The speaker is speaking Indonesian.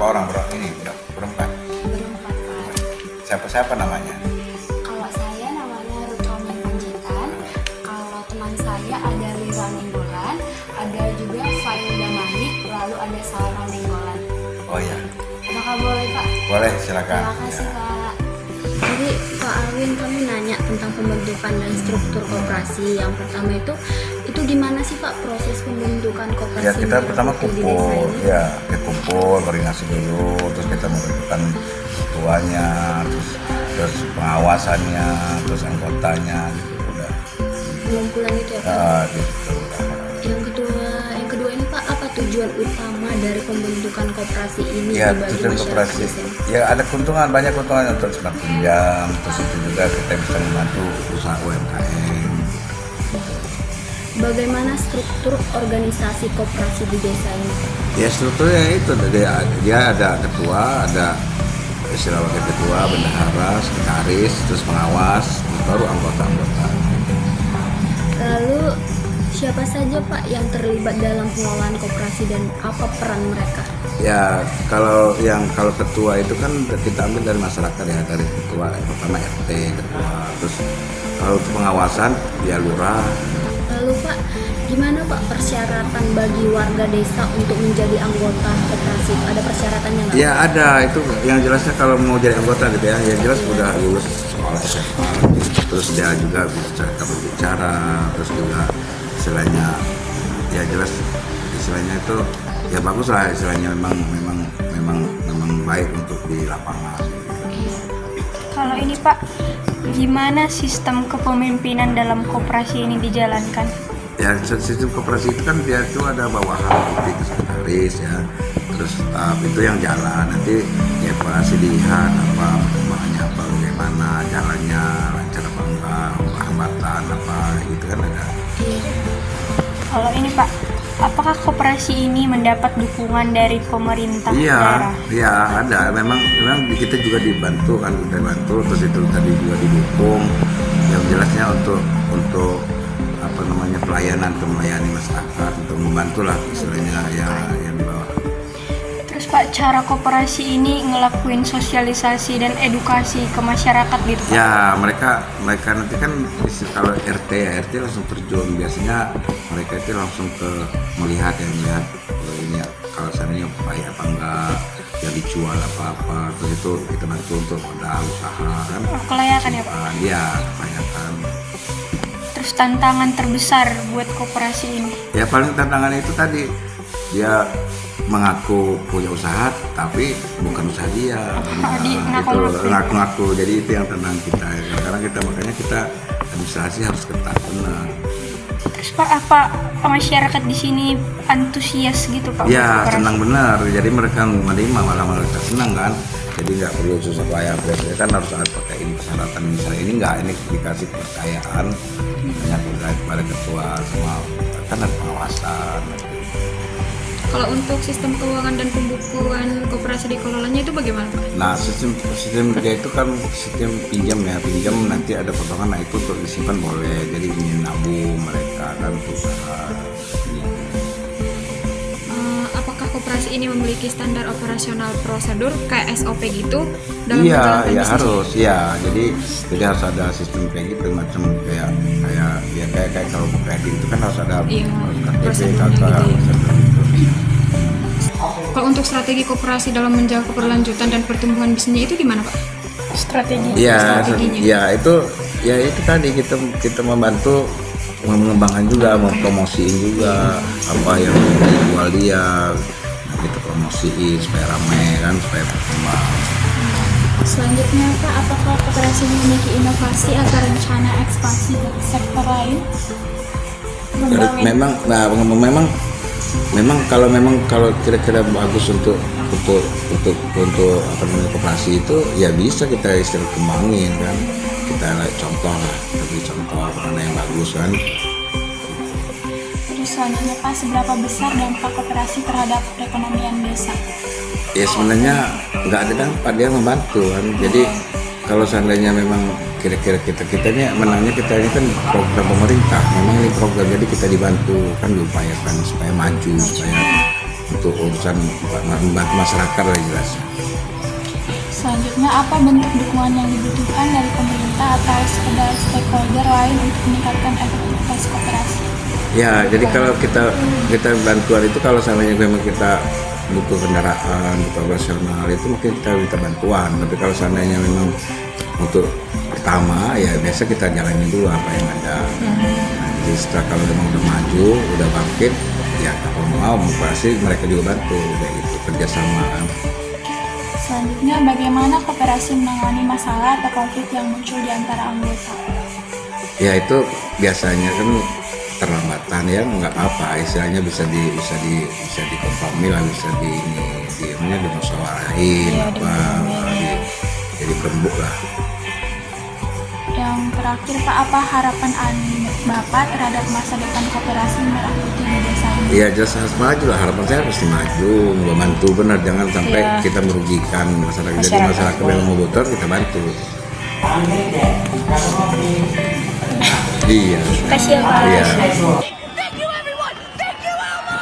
orang ini berempat. Berempat Pak. Siapa namanya? Kalau saya namanya Ruth Romian Panjitan. Kalau teman saya ada Lira Nenggolan, ada juga Failda Mahik, lalu ada Salma Nenggolan. Oh ya. Apakah boleh Pak? Boleh, silakan. Terima kasih Ya. Pak. Jadi Pak Alwin, kami nanya tentang pembentukan dan struktur koperasi. Yang pertama itu gimana sih Pak proses pembentukan koperasi? Ya kita merah pertama putih di desa kumpul, ini? ya kita kumpul, koordinasi dulu, terus kita menentukan ketuanya, terus pengawasannya, terus anggotanya, gitu udah. Pengumpulan itu ya Pak. Nah, gitu. Yang kedua ini Pak, apa tujuan utama dari pembentukan koperasi ini Ya bagi tujuan masyarakat koperasi, desa ini? ya ada keuntungan, banyak keuntungan untuk smart pinjam, terus itu juga kita bisa membantu usaha UMKM. Bagaimana struktur organisasi koperasi di desa ini? Ya strukturnya itu dia ada ketua, ada istilah wakil ketua, bendahara, sekretaris, terus pengawas, baru anggota-anggota. Lalu siapa saja Pak yang terlibat dalam pengelolaan koperasi dan apa peran mereka? Ya kalau ketua itu kan kita ambil dari masyarakat ya, dari ketua pertama RT ketua, terus kalau untuk pengawasan ya lurah. Lalu Pak, gimana Pak persyaratan bagi warga desa untuk menjadi anggota koperasi? Ada persyaratannya nggak? Ya ada, itu yang jelasnya kalau mau jadi anggota gitu ya, yang jelas udah lulus sekolah SMA, terus dia juga bisa berbicara, terus juga istilahnya ya jelas istilahnya itu ya bagus lah, istilahnya memang baik untuk di lapangan. Kalau ini Pak, gimana sistem kepemimpinan dalam koperasi ini dijalankan? Ya sistem koperasi itu kan dia itu ada bawahan politik sekretaris ya, terus staf itu yang jalan, nanti dievaluasi dilihat apa perkembangannya, apa bagaimana jalannya, lancar apa enggak, hambatan apa gitu kan ada. Kalau ini Pak, apakah koperasi ini mendapat dukungan dari pemerintah daerah? Iya ada, memang kita juga dibantu kan, kita bantu, terus itu tadi juga didukung, yang jelasnya untuk apa namanya pelayanan, untuk melayani masyarakat, untuk membantu lah istilahnya yang di bawah. Terus Pak, cara koperasi ini ngelakuin sosialisasi dan edukasi ke masyarakat gitu Pak? Ya mereka nanti kan kalau RT langsung terjun, biasanya mereka itu langsung ke melihat ini kalau seandainya baik apa enggak, ya dijual apa terus itu kita bantu untuk modal usaha kan. Kelayakan ya Pak? Iya kelayakan. Terus tantangan terbesar buat koperasi ini? Ya paling tantangan itu tadi dia mengaku punya usaha tapi bukan usaha dia. Itu ngaku-ngaku, jadi itu yang tenang kita. Karena makanya kita administrasi harus ketat benar. Terus Pak, apa masyarakat di sini antusias gitu Pak? Ya buat koperasi? senang benar, jadi mereka menerima, malah mereka senang kan. Jadi nggak perlu susah payah, biasanya kan harus ada pakai ini persyaratan misalnya ini nggak, ini dikasih kepercayaan hanya kepada ketua semua, kan ada pengawasan. Kalau untuk sistem keuangan dan pembukuan koperasi dikelolanya itu bagaimana Pak? Nah sistem dia itu kan sistem pinjam nanti ada potongan, nah itu untuk disimpan boleh, jadi ini nabung mereka kan usaha. Apakah koperasi ini memiliki standar operasional prosedur kayak SOP gitu dalam Iya, menjalankan ya bisnis? harus, ya. Jadi harus ada sistem kayak gitu, macam kayak kalau kredit itu kan harus ada Iya, KTP, prosedurnya KK, gitu ya. prosedur gitu. Kalau untuk strategi koperasi dalam menjaga keberlanjutan dan pertumbuhan bisnisnya itu gimana Pak? Strateginya. Ya itu tadi kita membantu mengembangkan juga, mempromosiin juga apa yang dijual dia, kita promosiin supaya ramai kan, supaya berkembang. Selanjutnya Pak, apakah koperasi memiliki inovasi atau rencana ekspansi ke sektor lain? Memang kalau kira-kira bagus untuk apa namanya koperasi itu ya bisa kita istilah kembangin kan, kita contoh lah, beri contoh mana yang bagus kan. Terus selanjutnya Pak, seberapa besar dampak koperasi terhadap perekonomian desa? Ya sebenarnya nggak ada dampak, dia membantu kan. Jadi kalau seandainya memang kira-kira kita ini menangnya, kita ini kan program pemerintah, memang ini program, jadi kita dibantu kan, diupayakan supaya maju, supaya untuk urusan membantu masyarakat lah jelas. Selanjutnya, apa bentuk dukungan yang dibutuhkan dari pemerintah atau sekedar stakeholder lain untuk meningkatkan efektivitas koperasi? Ya, jadi kalau kita bantuan itu kalau seandainya memang kita butuh kendaraan, butuh operasional itu mungkin kita minta bantuan. Tapi kalau seandainya memang untuk pertama ya biasa kita jalanin dulu apa yang ada. Nah, jadi setelah kalau memang udah maju, udah bangkit, ya kalau mau pasti mereka juga bantu, kayak gitu kerjasama. Selanjutnya, bagaimana koperasi menangani masalah atau konflik yang muncul di antara anggota? Ya itu biasanya kan terlambatan ya nggak apa-apa, istilahnya bisa dikompromi lah, bisa dimusyawarahin jadi berembuk lah. Yang terakhir Pak, apa harapan Bapak terhadap masa depan koperasi Merah Putih di desa ini? Ya jelas harus maju lah, harapan saya pasti maju, membantu benar, jangan sampai kita merugikan masyarakat. Jadi masyarakat yang mau motor kita bantu. Iya. Kasih ya Pak. Iya. Thank you, everyone. Thank you, Elmo.